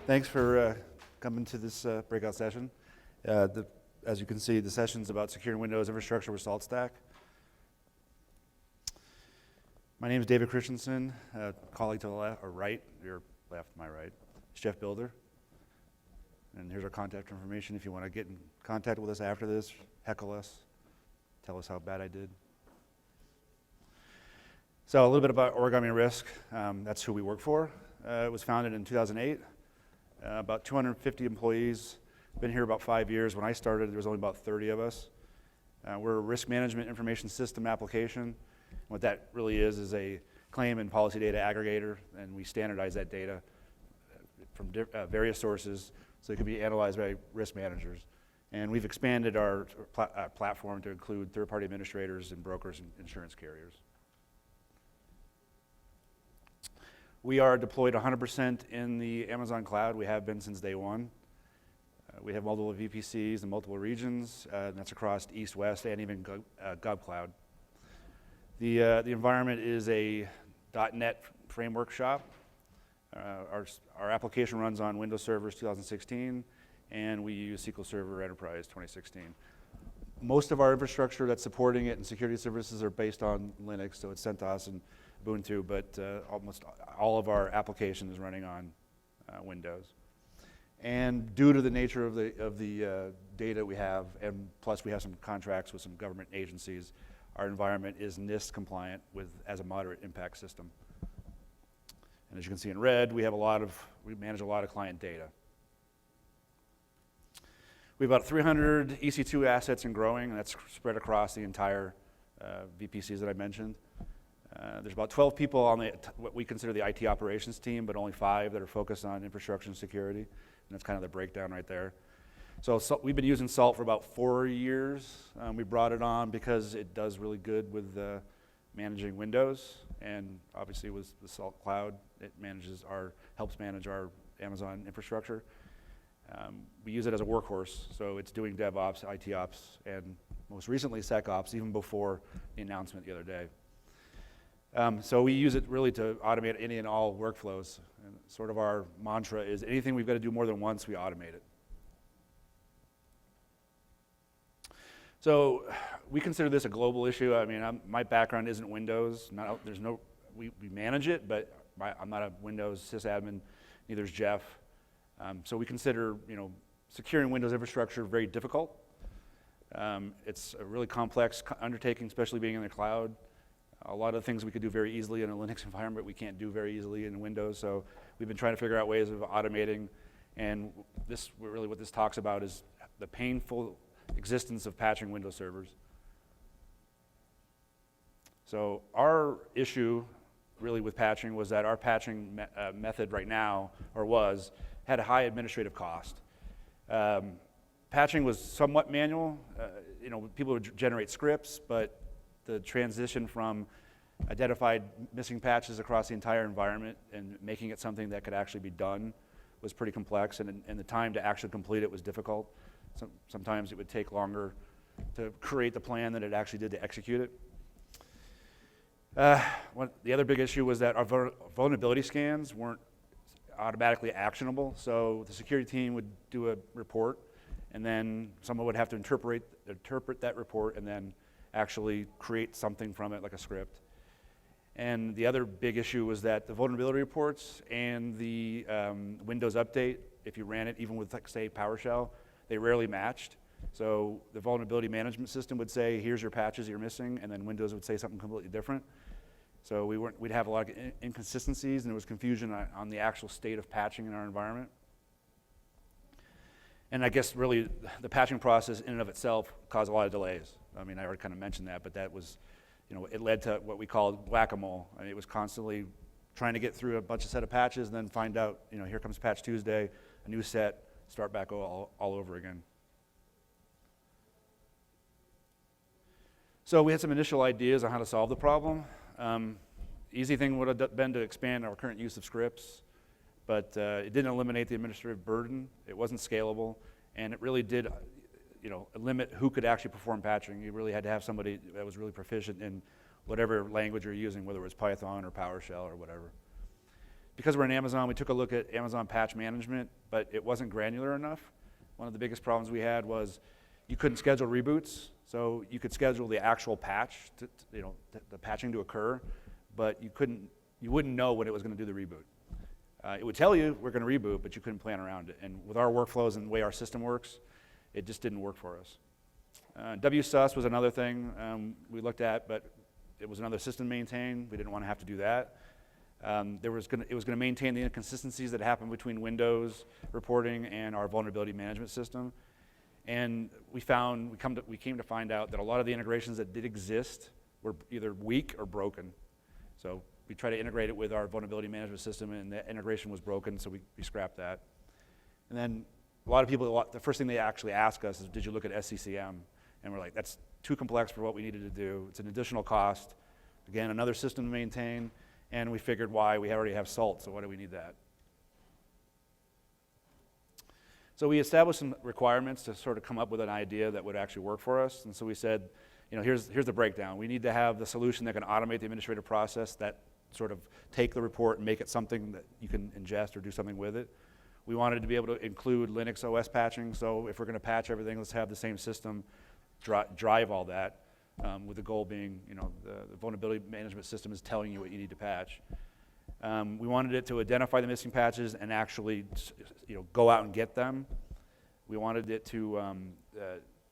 Thanks for coming to this breakout session. As you can see, the session's about securing Windows infrastructure with SaltStack. My name is David Christensen, colleague to the left, or right, your left, my right, is Jeff Builder. And here's our contact information if you want to get in contact with us after this, heckle us, tell us how bad I did. So a little bit about Origami Risk. That's who we work for. It was founded in 2008. About 250 employees. Been here about 5 years. When I started, there was only about 30 of us. We're a risk management information system application. What that really is a claim and policy data aggregator, and we standardize that data from various sources so it can be analyzed by risk managers. And we've expanded our platform to include third-party administrators and brokers and insurance carriers. We are deployed 100% in the Amazon cloud. We have been since day one. We have multiple VPCs in multiple regions, and that's across East, West, and even GovCloud. The environment is a .NET framework shop. Our application runs on Windows servers 2016, and we use SQL Server Enterprise 2016. Most of our infrastructure that's supporting it and security services are based on Linux, so it's CentOS and Ubuntu, but almost all of our application is running on Windows. And due to the nature of the data we have, and plus we have some contracts with some government agencies, our environment is NIST compliant as a moderate impact system. And as you can see in red, we manage a lot of client data. We have about 300 EC2 assets and growing, and that's spread across the entire VPCs that I mentioned. There's about 12 people on what we consider the IT operations team, but only 5 that are focused on infrastructure and security. And that's kind of the breakdown right there. So we've been using Salt for about 4 years. We brought it on because it does really good with managing Windows, and obviously with the Salt Cloud, it helps manage our Amazon infrastructure. We use it as a workhorse, so it's doing DevOps, IT Ops, and most recently SecOps, even before the announcement the other day. So we use it really to automate any and all workflows. And sort of our mantra is anything we've got to do more than once, we automate it. So we consider this a global issue. I mean, my background isn't Windows. We manage it, but I'm not a Windows sysadmin. Neither is Jeff. So we consider, securing Windows infrastructure very difficult. It's a really complex undertaking, especially being in the cloud. A lot of things we could do very easily in a Linux environment we can't do very easily in Windows. So we've been trying to figure out ways of automating. And what this talks about is the painful existence of patching Windows servers. So our issue really with patching was that our patching method right now, had a high administrative cost. Patching was somewhat manual. People would generate scripts, but the transition from identified missing patches across the entire environment and making it something that could actually be done was pretty complex, and the time to actually complete it was difficult. Sometimes it would take longer to create the plan than it actually did to execute it. The other big issue was that our vulnerability scans weren't automatically actionable, so the security team would do a report, and then someone would have to interpret that report and then actually create something from it, like a script. And the other big issue was that the vulnerability reports and the Windows update, if you ran it even with, say, PowerShell, they rarely matched. So the vulnerability management system would say, here's your patches you're missing, and then Windows would say something completely different. So we'd have a lot of inconsistencies, and there was confusion on the actual state of patching in our environment. And I guess really the patching process in and of itself caused a lot of delays. I mean, I already kind of mentioned that, but that was, it led to what we call whack-a-mole. I mean, it was constantly trying to get through a set of patches and then find out, here comes Patch Tuesday, a new set, start back all over again. So we had some initial ideas on how to solve the problem. Easy thing would have been to expand our current use of scripts, but it didn't eliminate the administrative burden. It wasn't scalable, and it really did limit who could actually perform patching. You really had to have somebody that was really proficient in whatever language you're using, whether it was Python or PowerShell or whatever. Because we're in Amazon, we took a look at Amazon patch management, but it wasn't granular enough. One of the biggest problems we had was you couldn't schedule reboots. So you could schedule the actual patch, the patching to occur, but you wouldn't know when it was going to do the reboot. It would tell you we're going to reboot, but you couldn't plan around it. And with our workflows and the way our system works, it just didn't work for us. WSUS was another thing we looked at, but it was another system to maintain. We didn't want to have to do that. It was going to maintain the inconsistencies that happen between Windows reporting and our vulnerability management system. And we came to find out that a lot of the integrations that did exist were either weak or broken. So we tried to integrate it with our vulnerability management system, and the integration was broken, so we scrapped that. And then a lot of people, the first thing they actually ask us is, did you look at SCCM? And we're like, that's too complex for what we needed to do. It's an additional cost. Again, another system to maintain, and we figured why, we already have SALT, so why do we need that? So we established some requirements to sort of come up with an idea that would actually work for us. And so we said, here's the breakdown. We need to have the solution that can automate the administrative process, that sort of take the report and make it something that you can ingest or do something with it. We wanted to be able to include Linux OS patching, so if we're going to patch everything, let's have the same system drive all that, with the goal being, the vulnerability management system is telling you what you need to patch. We wanted it to identify the missing patches and actually, go out and get them. We wanted it to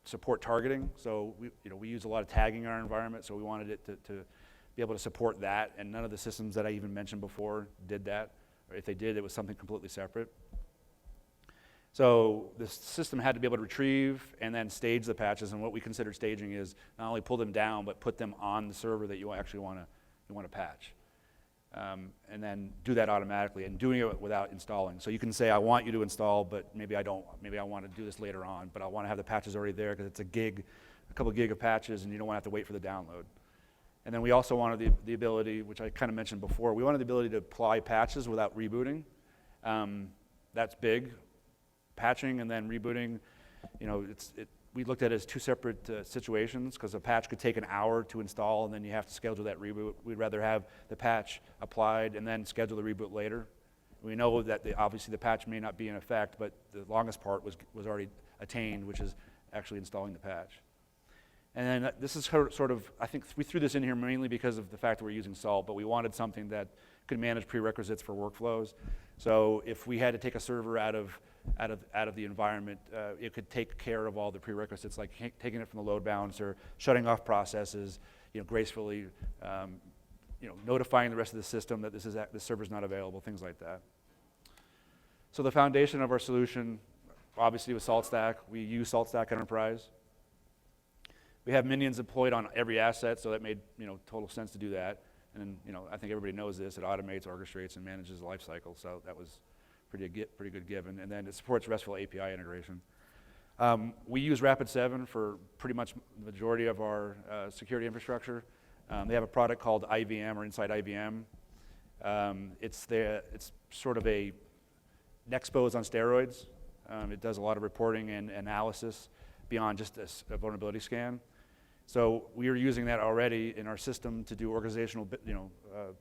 support targeting, so we use a lot of tagging in our environment, so we wanted it to be able to support that, and none of the systems that I even mentioned before did that. Or if they did, it was something completely separate. So the system had to be able to retrieve and then stage the patches, and what we consider staging is not only pull them down, but put them on the server that you actually want to patch. And then do that automatically, and doing it without installing. So you can say, I want you to install, but maybe I don't. Maybe I want to do this later on, but I want to have the patches already there because it's a couple gig of patches, and you don't want to have to wait for the download. And then we also wanted the ability, which I kind of mentioned before, we wanted the ability to apply patches without rebooting. That's big. Patching and then rebooting, we looked at it as two separate situations, because a patch could take an hour to install and then you have to schedule that reboot. We'd rather have the patch applied and then schedule the reboot later. We know that obviously the patch may not be in effect, but the longest part was already attained, which is actually installing the patch. And then this is sort of, I think we threw this in here mainly because of the fact that we're using SALT, but we wanted something that could manage prerequisites for workflows. So if we had to take a server out of the environment, it could take care of all the prerequisites, like taking it from the load balancer, shutting off processes, gracefully, notifying the rest of the system that this server's not available, things like that. So the foundation of our solution, obviously, was SaltStack. We use SaltStack Enterprise. We have Minions deployed on every asset, so that made total sense to do that. And I think everybody knows this. It automates, orchestrates, and manages the lifecycle. So that was pretty good given. And then it supports RESTful API integration. We use Rapid7 for pretty much the majority of our security infrastructure. They have a product called IVM, or Inside IVM. It's sort of a Nexpose on steroids. It does a lot of reporting and analysis beyond just a vulnerability scan. So we are using that already in our system to do organizational,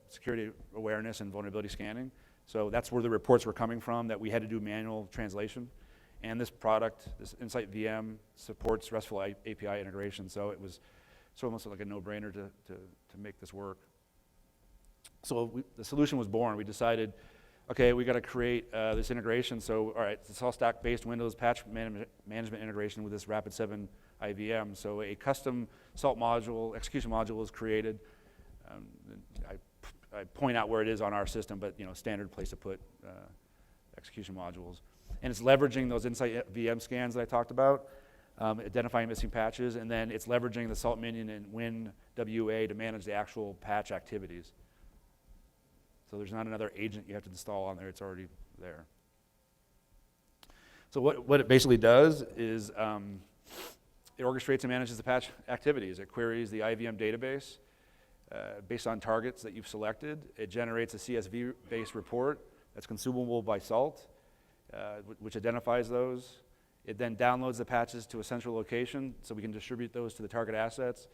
security awareness and vulnerability scanning. So that's where the reports were coming from, that we had to do manual translation. And this product, this Insight VM, supports RESTful API integration. So it was almost like a no-brainer to make this work. So the solution was born. We decided, okay, we got to create this integration. So all right, it's all stack-based Windows patch management integration with this Rapid7 IVM. So a custom SALT module, execution module is created. I point out where it is on our system, but standard place to put execution modules. And it's leveraging those Insight VM scans that I talked about, identifying missing patches, and then it's leveraging the SALT Minion and WinWA to manage the actual patch activities. So there's not another agent you have to install on there, it's already there. So what it basically does is it orchestrates and manages the patch activities. It queries the IVM database based on targets that you've selected. It generates a CSV-based report that's consumable by SALT, which identifies those. It then downloads the patches to a central location so we can distribute those to the target assets.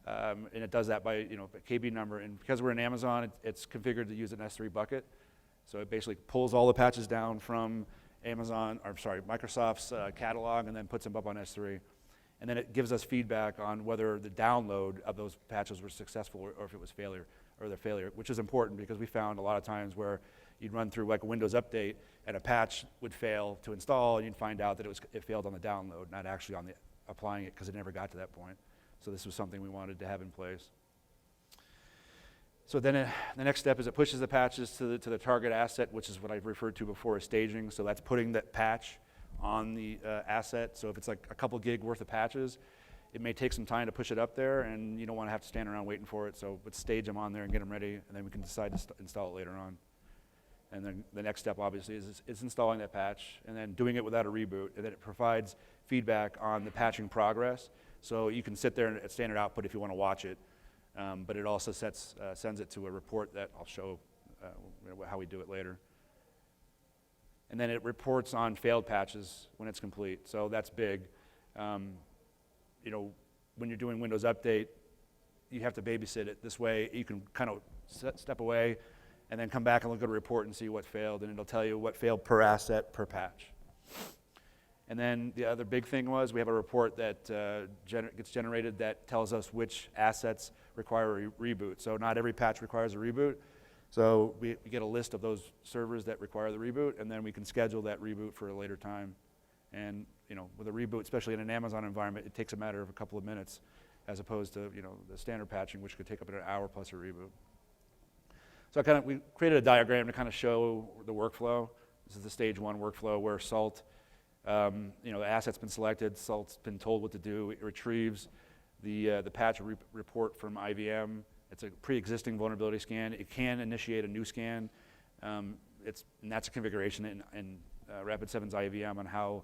And it does that by KB number. And because we're in Amazon, it's configured to use an S3 bucket. So it basically pulls all the patches down from Microsoft's catalog and then puts them up on S3. And then it gives us feedback on whether the download of those patches were successful or if it was failure, which is important because we found a lot of times where you'd run through like a Windows update and a patch would fail to install, and you'd find out that it failed on the download, not actually on the applying it because it never got to that point. So this was something we wanted to have in place. So then the next step is it pushes the patches to the target asset, which is what I've referred to before as staging. So that's putting that patch on the asset. So if it's like a couple gig worth of patches, it may take some time to push it up there, and you don't want to have to stand around waiting for it. So let's stage them on there and get them ready, and then we can decide to install it later on. And then the next step, obviously, is installing that patch and then doing it without a reboot. And then it provides feedback on the patching progress. So you can sit there at standard output if you want to watch it. But it also sends it to a report that I'll show how we do it later. And then it reports on failed patches when it's complete. So that's big. You know, when you're doing Windows Update, you have to babysit it. This way, you can kind of step away and then come back and look at a report and see what failed, and it'll tell you what failed per asset, per patch. And then the other big thing was we have a report that gets generated that tells us which assets require a reboot. So not every patch requires a reboot. So we get a list of those servers that require the reboot, and then we can schedule that reboot for a later time. And you know, with a reboot, especially in an Amazon environment, it takes a matter of a couple of minutes, as opposed to the standard patching, which could take up an hour plus a reboot. So we created a diagram to kind of show the workflow. This is the stage 1 workflow where Salt, the asset's been selected, Salt's been told what to do. It retrieves the patch report from IVM. It's a pre-existing vulnerability scan. It can initiate a new scan. And that's a configuration in Rapid7's IVM on how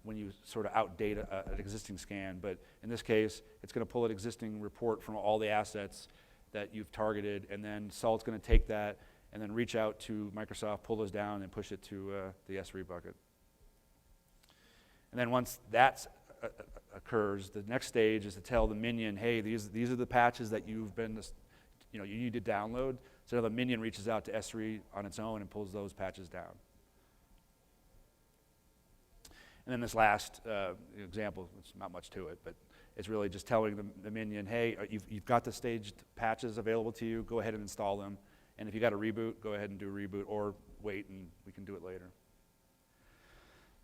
when you sort of outdate an existing scan. But in this case, it's going to pull an existing report from all the assets that you've targeted, and then Salt's going to take that and then reach out to Microsoft, pull those down, and push it to the S3 bucket. And then once that occurs, the next stage is to tell the Minion, hey, these are the patches that you need to download. So now the Minion reaches out to S3 on its own and pulls those patches down. And then this last example, it's not much to it, but it's really just telling the Minion, hey, you've got the staged patches available to you, go ahead and install them. And if you got a reboot, go ahead and do a reboot, or wait and we can do it later.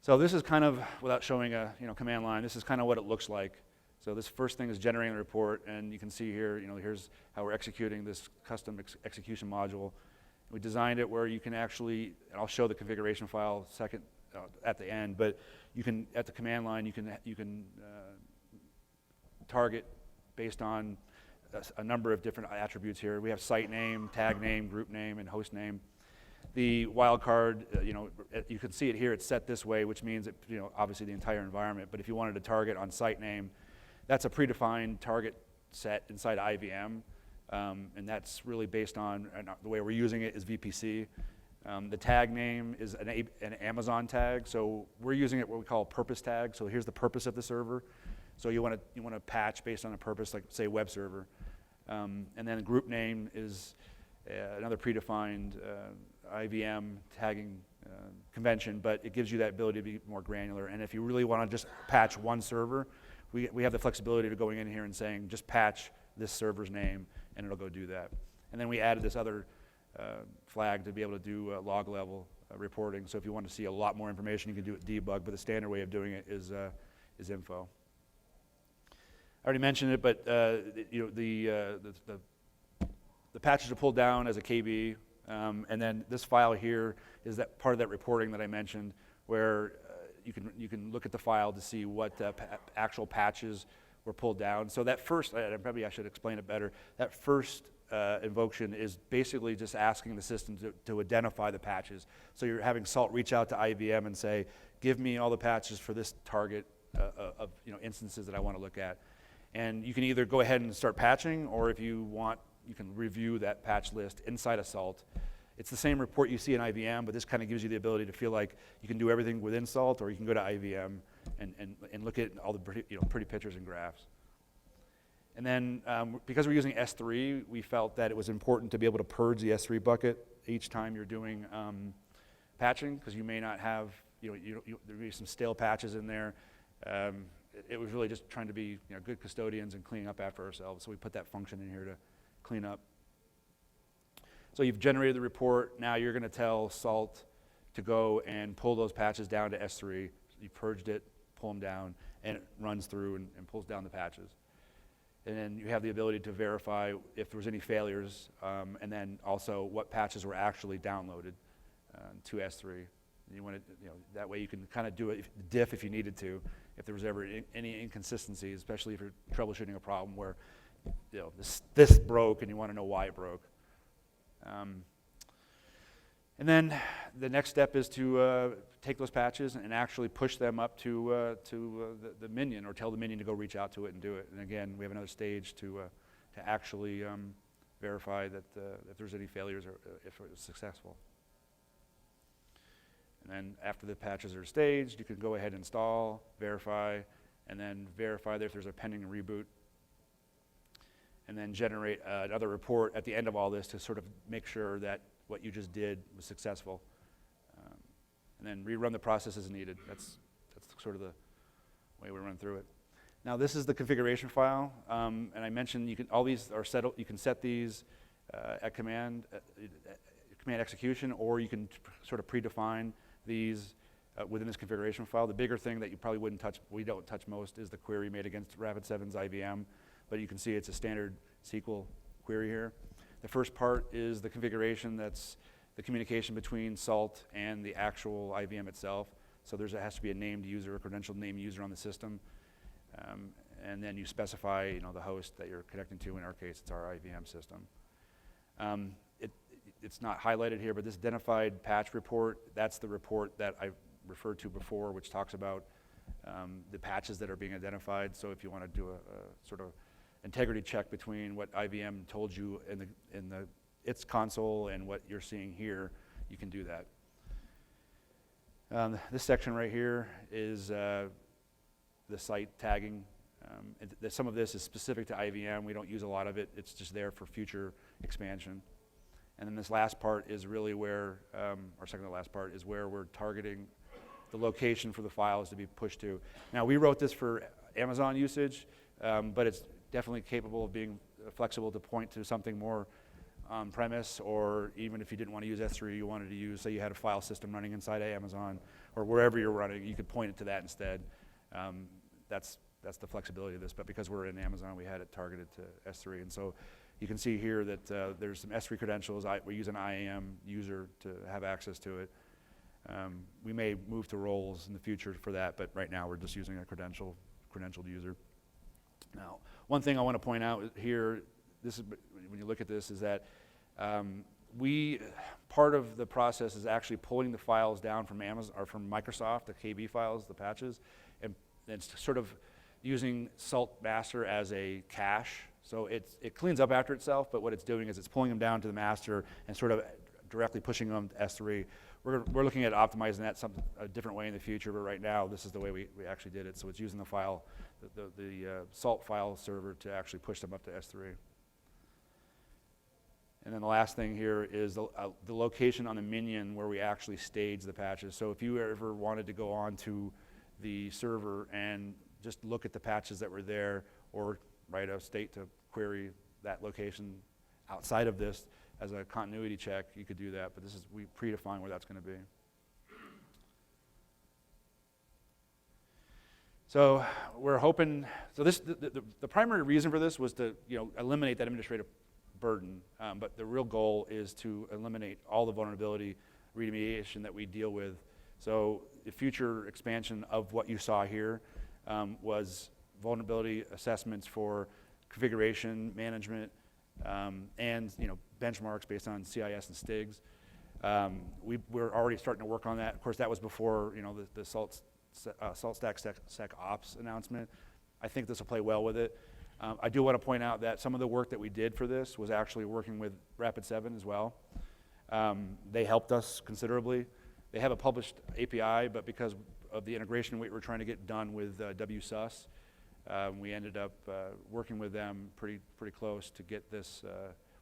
So this is kind of, without showing a command line, this is kind of what it looks like. So this first thing is generating the report, and you can see here, here's how we're executing this custom execution module. We designed it where you can actually, and I'll show the configuration file second at the end, but you can, at the command line, you can target based on a number of different attributes here. We have site name, tag name, group name, and host name. The wildcard, you can see it here, it's set this way, which means that, obviously the entire environment, but if you wanted to target on site name, that's a predefined target set inside IVM, and that's really based on, the way we're using it is VPC. The tag name is an Amazon tag, so we're using it what we call a purpose tag, so here's the purpose of the server. So you want to patch based on a purpose, like say web server. And then the group name is another predefined IVM tagging convention, but it gives you that ability to be more granular. And if you really want to just patch one server, we have the flexibility to going in here and saying, just patch this server's name, and it'll go do that. And then we added this other flag to be able to do log level reporting. So if you want to see a lot more information, you can do it debug, but the standard way of doing it is info. I already mentioned it, but the patches are pulled down as a KB, and then this file here is that part of that reporting that I mentioned, where you can look at the file to see what actual patches were pulled down. So that first, probably I should explain it better. That first invocation is basically just asking the system to identify the patches. So you're having Salt reach out to IVM and say, give me all the patches for this target of instances that I want to look at. And you can either go ahead and start patching, or if you want, you can review that patch list inside of Salt. It's the same report you see in IVM, but this kind of gives you the ability to feel like you can do everything within Salt, or you can go to IVM and look at all the pretty pictures and graphs. And then because we're using S3, we felt that it was important to be able to purge the S3 bucket each time you're doing patching, because you may not have, there may be some stale patches in there. It was really just trying to be good custodians and cleaning up after ourselves. So we put that function in here to clean up. So you've generated the report. Now you're going to tell Salt to go and pull those patches down to S3. You purged it, pull them down, and it runs through and pulls down the patches. And then you have the ability to verify if there was any failures, and then also what patches were actually downloaded to S3. You want to, that way you can kind of do it, diff if you needed to, if there was ever any inconsistencies, especially if you're troubleshooting a problem where this broke and you want to know why it broke. And then the next step is to take those patches and actually push them up to the Minion, or tell the Minion to go reach out to it and do it. And again, we have another stage to actually verify that if there's any failures or if it was successful. And then after the patches are staged, you can go ahead and install, verify, and then verify that if there's a pending reboot. And then generate another report at the end of all this to sort of make sure that what you just did was successful. And then rerun the process as needed. That's sort of the way we run through it. Now this is the configuration file, and I mentioned all these are set. You can set these at command execution, or you can sort of predefine these within this configuration file. The bigger thing that you probably wouldn't touch, we don't touch most, is the query made against Rapid7's IVM. But you can see it's a standard SQL query here. The first part is the configuration. That's the communication between Salt and the actual IVM itself. So there has to be a named user, a credentialed named user on the system. And then you specify the host that you're connecting to. In our case, it's our IVM system. It's not highlighted here, but this identified patch report, that's the report that I referred to before, which talks about the patches that are being identified. So if you want to do a sort of integrity check between what IVM told you in its console and what you're seeing here, you can do that. This section right here is the site tagging. Some of this is specific to IVM. We don't use a lot of it. It's just there for future expansion. And then this last part is really where, or second to last part, is where we're targeting the location for the files to be pushed to. Now we wrote this for Amazon usage, but it's definitely capable of being flexible to point to something more on-premise, or even if you didn't want to use S3, you wanted to use, say you had a file system running inside of Amazon, or wherever you're running, you could point it to that instead. That's the flexibility of this, but because we're in Amazon, we had it targeted to S3. And so you can see here that there's some S3 credentials. We use an IAM user to have access to it. We may move to roles in the future for that, but right now we're just using a credentialed user. Now, one thing I want to point out here, this is, when you look at this, is that part of the process is actually pulling the files down from Amazon or from Microsoft, the KB files, the patches, and it's sort of using Salt Master as a cache. So it cleans up after itself, but what it's doing is it's pulling them down to the master and sort of directly pushing them to S3. We're looking at optimizing that a different way in the future, but right now this is the way we actually did it. So it's using the file, the Salt file server to actually push them up to S3. And then the last thing here is the location on the Minion where we actually stage the patches. So if you ever wanted to go on to the server and just look at the patches that were there, or write a state to query that location outside of this as a continuity check, you could do that, but we predefine where that's going to be. So we're hoping, the primary reason for this was to eliminate that administrative burden, but the real goal is to eliminate all the vulnerability remediation that we deal with. So the future expansion of what you saw here was vulnerability assessments for configuration management, and benchmarks based on CIS and STIGs. We're already starting to work on that. Of course, that was before the SaltStack SecOps announcement. I think this will play well with it. I do want to point out that some of the work that we did for this was actually working with Rapid7 as well. They helped us considerably. They have a published API, but because of the integration we were trying to get done with WSUS, we ended up working with them pretty close to get this,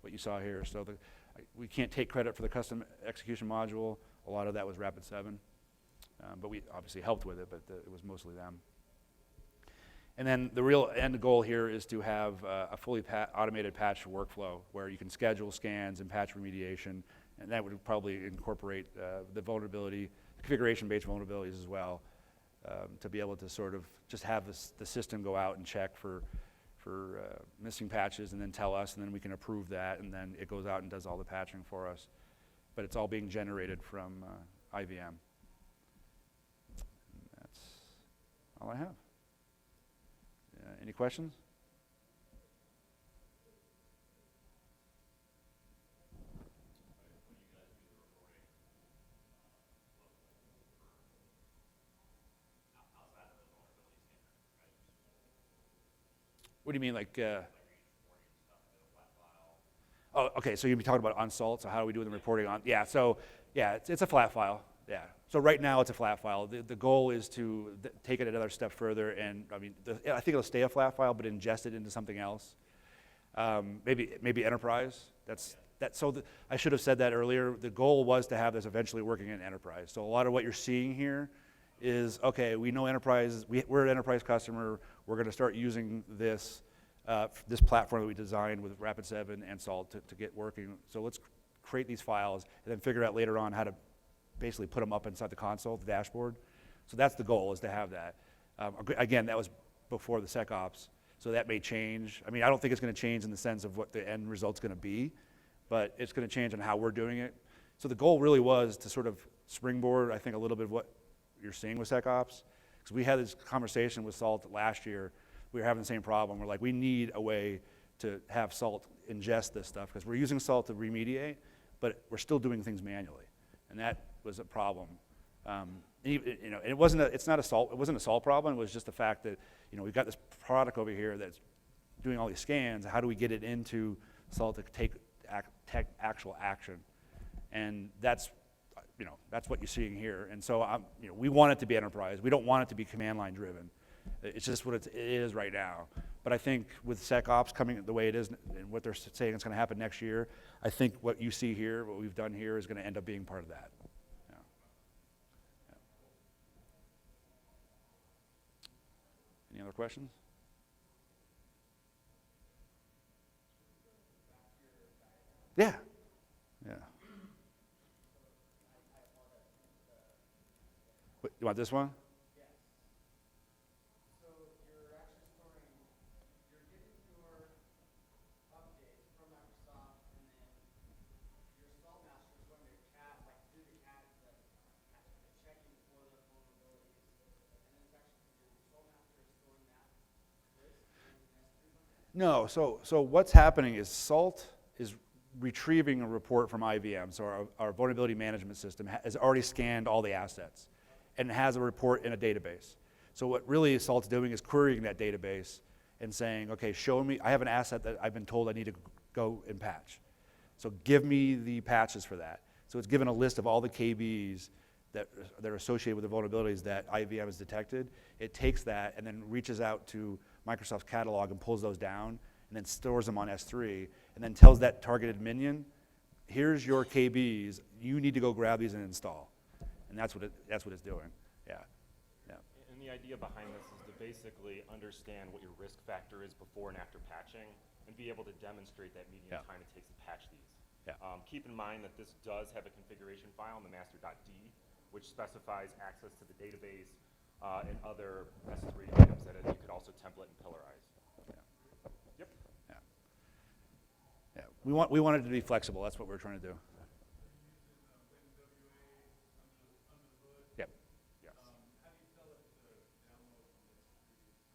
what you saw here. So We can't take credit for the custom execution module. A lot of that was Rapid7, but we obviously helped with it, but it was mostly them. And then the real end goal here is to have a fully automated patch workflow where you can schedule scans and patch remediation, and that would probably incorporate the vulnerability, configuration-based vulnerabilities as well, to be able to sort of just have the system go out and check for missing patches and then tell us, and then we can approve that, and then it goes out and does all the patching for us. But it's all being generated from IVM. And that's all I have. Any questions? What do you mean, like? Oh, okay. So you'll be talking about on Salt. So how do we do the reporting on? Yeah. So yeah, it's a flat file. Yeah. So right now it's a flat file. The goal is to take it another step further, and I mean, I think it'll stay a flat file, but ingest it into something else. Maybe enterprise. I should have said that earlier. The goal was to have this eventually working in enterprise. So a lot of what you're seeing here is, okay, we know enterprise. We're an enterprise customer. We're going to start using this platform that we designed with Rapid7 and Salt to get working. So let's create these files and then figure out later on how to basically put them up inside the console, the dashboard. So that's the goal, is to have that. Again, that was before the SecOps, so that may change. I mean, I don't think it's going to change in the sense of what the end result's going to be, but it's going to change on how we're doing it. So the goal really was to sort of springboard, I think, a little bit of what you're seeing with SecOps, because we had this conversation with Salt last year. We were having the same problem. We're like, we need a way to have Salt ingest this stuff, because we're using Salt to remediate, but we're still doing things manually, and that was a problem. It wasn't a Salt problem. It was just the fact that we've got this product over here that's doing all these scans. How do we get it into Salt to take actual action? And that's what you're seeing here. And so we want it to be enterprise. We don't want it to be command line driven. It's just what it is right now. But I think with SecOps coming the way it is and what they're saying is going to happen next year, I think what you see here, what we've done here, is going to end up being part of that. Yeah. Yeah. Any other questions? Yeah. Yeah. What, you want this one? No, so what's happening is Salt is retrieving a report from IVM. So our vulnerability management system has already scanned all the assets and has a report in a database. So what really Salt's doing is querying that database and saying, okay, show me, I have an asset that I've been told I need to go and patch. So give me the patches for that. So it's given a list of all the KBs that are associated with the vulnerabilities that IVM has detected. It takes that and then reaches out to Microsoft's catalog and pulls those down and then stores them on S3 and then tells that targeted minion, here's your KBs, you need to go grab these and install. And that's what it's doing. Yeah. Yeah. And the idea behind this is to basically understand what your risk factor is before and after patching and be able to demonstrate that median time it takes to patch these. Yeah. Keep in mind that this does have a configuration file in the master.d, which specifies access to the database and other S3 items that you could also template and pillarize. Yeah. Yep. Yeah. Yeah. We want it to be flexible. That's what we're trying to do. Yep. Yes. How do you tell it to download from S3?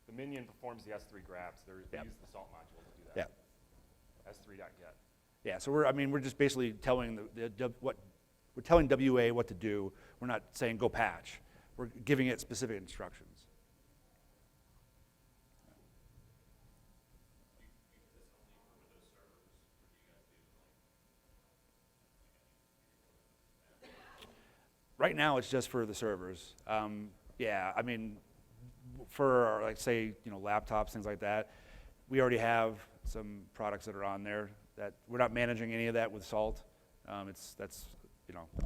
The Minion performs the S3 grabs. They use the Salt module to do that. Yeah. S3.get. Yeah. So we're just basically telling we're telling WA what to do. We're not saying go patch. We're giving it specific instructions. Right now, it's just for the servers. Yeah, I mean, for like say laptops, things like that. we already have some products that are on there that we're not managing any of that with Salt. That's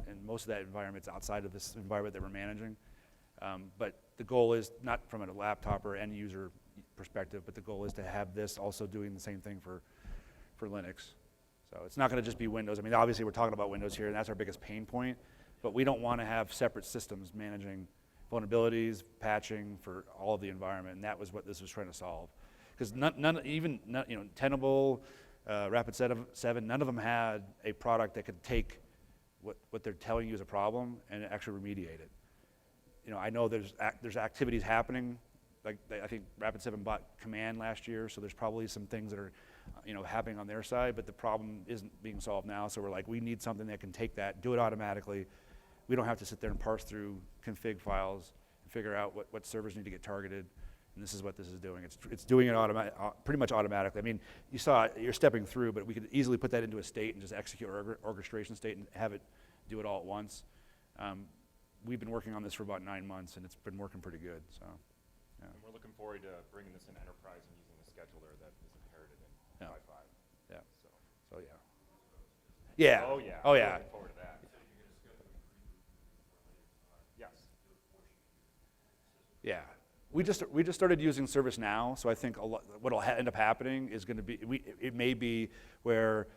and most of that environment's outside of this environment that we're managing. But the goal is not from a laptop or end user perspective, but the goal is to have this also doing the same thing for Linux. So it's not going to just be Windows. I mean, obviously we're talking about Windows here, and that's our biggest pain point. But we don't want to have separate systems managing vulnerabilities, patching for all of the environment, and that was what this was trying to solve. Because Tenable, Rapid7, none of them had a product that could take what they're telling you is a problem and actually remediate it. I know there's activities happening. Like I think Rapid7 bought Command last year, so there's probably some things that are, happening on their side, but the problem isn't being solved now. So we're like, we need something that can take that, do it automatically. We don't have to sit there and parse through config files and figure out what servers need to get targeted. And this is what this is doing. It's doing it pretty much automatically. I mean, you saw it, you're stepping through, but we could easily put that into a state and just execute our orchestration state and have it do it all at once. We've been working on this for about 9 months, and it's been working pretty good. So, yeah. And we're looking forward to bringing this in enterprise and using the scheduler that is inherited in Yeah. 5.5. Yeah. So. So yeah. Yeah. Oh yeah. Oh We're yeah. looking forward to that. Yes. Yeah. We just started using ServiceNow, so I think what'll end up happening is going to be it may be where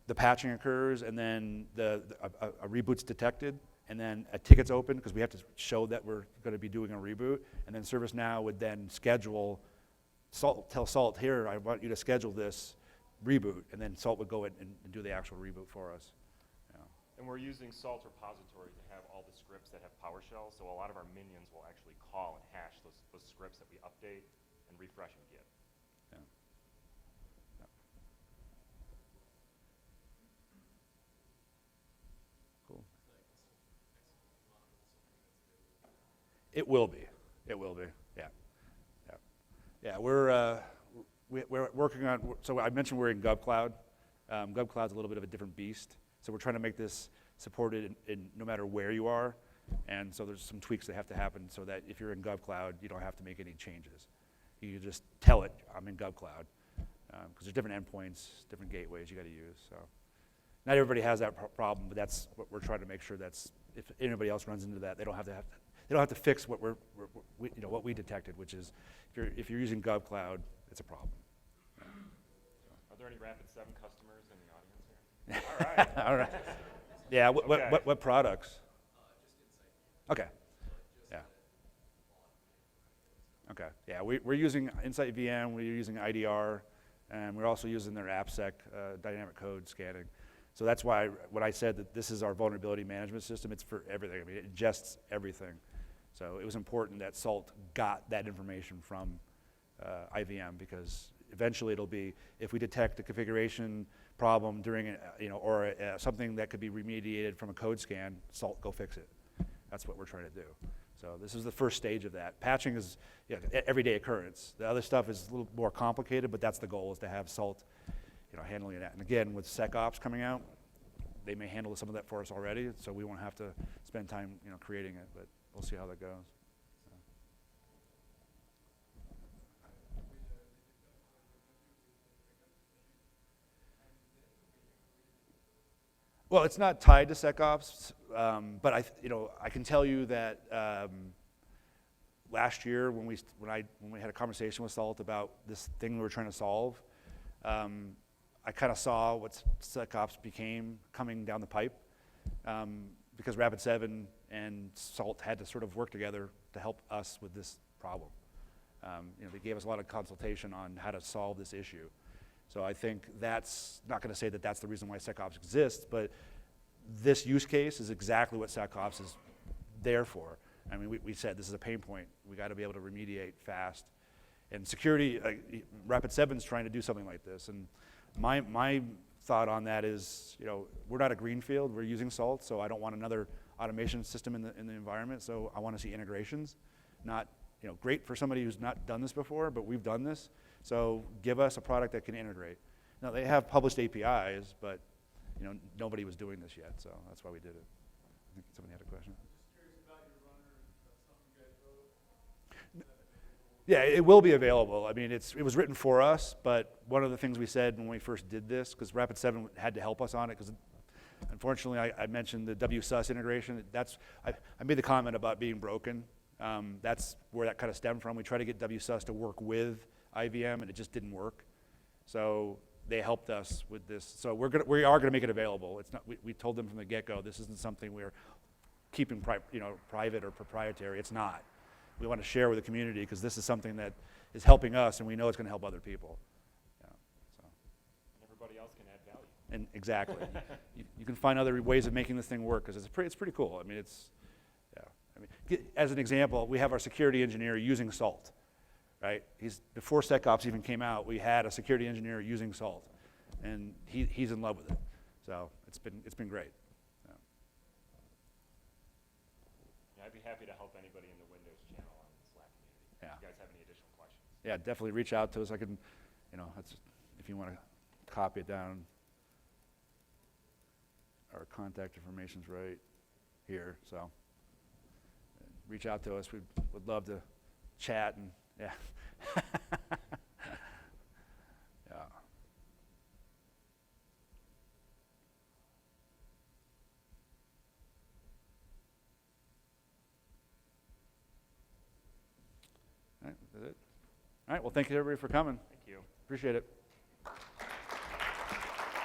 the patching occurs and then a reboot's detected and then a ticket's open because we have to show that we're going to be doing a reboot, and then ServiceNow would then schedule tell Salt, here, I want you to schedule this reboot, and then Salt would go in and do the actual reboot for us. And we're using Salt repository to have all the scripts that have PowerShell, so a lot of our minions will actually call and hash those scripts that we update and refresh and get. Yeah. Yeah. Cool. It will be. It will be. Yeah. Yeah. Yeah. We're working on. So I mentioned we're in GovCloud. GovCloud's a little bit of a different beast. So we're trying to make this supported in no matter where you are. And so there's some tweaks that have to happen so that if you're in GovCloud, you don't have to make any changes. You just tell it, I'm in GovCloud. Because there's different endpoints, different gateways you got to use. So not everybody has that problem, but that's what we're trying to make sure that's, if anybody else runs into that, they don't have to fix what what we detected, which is if you're using GovCloud, it's a problem. Are there any Rapid7 customers in the audience here? All right. All right. Yeah. Okay. What products? Okay. Yeah. Okay. Yeah. We're using Insight VM. We're using IDR, and we're also using their AppSec dynamic code scanning. So that's why when I said that this is our vulnerability management system, it's for everything. I mean, it ingests everything. So it was important that Salt got that information from IVM, because eventually it'll be, if we detect a configuration problem during, or something that could be remediated from a code scan, Salt, go fix it. That's what we're trying to do. So this is the first stage of that. Patching is everyday occurrence. The other stuff is a little more complicated, but that's the goal, is to have Salt, handling that. And again, with SecOps coming out, they may handle some of that for us already, so we won't have to spend time, creating it. But we'll see how that goes. Well, it's not tied to SecOps, but I can tell you that last year when we had a conversation with Salt about this thing we were trying to solve, I kind of saw what SecOps became coming down the pipe, because Rapid7 and Salt had to sort of work together to help us with this problem. They gave us a lot of consultation on how to solve this issue. So I think that's not going to say that that's the reason why SecOps exists, but this use case is exactly what SecOps is there for. I mean, we said this is a pain point. We got to be able to remediate fast. And security, Rapid7's trying to do something like this. And my thought on that is, we're not a greenfield. We're using Salt, so I don't want another automation system in the environment. So I want to see integrations. Not, great for somebody who's not done this before, but we've done this. So give us a product that can integrate. Now they have published APIs, but nobody was doing this yet, so that's why we did it. I think somebody had a question. Just curious about your runner, something you guys wrote. Yeah, it will be available. I mean, it was written for us, but one of the things we said when we first did this, because Rapid7 had to help us on it, because unfortunately I mentioned the WSUS integration. I made the comment about being broken. That's where that kind of stemmed from. We tried to get WSUS to work with IVM, and it just didn't work. So they helped us with this. So we are gonna make it available. It's not. We told them from the get-go, this isn't something we're keeping private or proprietary. It's not. We want to share with the community because this is something that is helping us, and we know it's going to help other people. Yeah, so. And everybody else can add value. And exactly, you can find other ways of making this thing work because it's pretty cool. I mean, as an example, we have our security engineer using Salt, right? Before SecOps even came out, we had a security engineer using Salt, and he's in love with it. So it's been great. Yeah, I'd be happy to help anybody in the Windows channel on the Slack community. Yeah. If you guys have any additional questions. Yeah, definitely reach out to us. I can, if you want to copy it down, our contact information's right here. So reach out to us. We would love to chat and yeah. Yeah. All right, that's it. All right, well, thank you everybody for coming. Thank you. Appreciate it.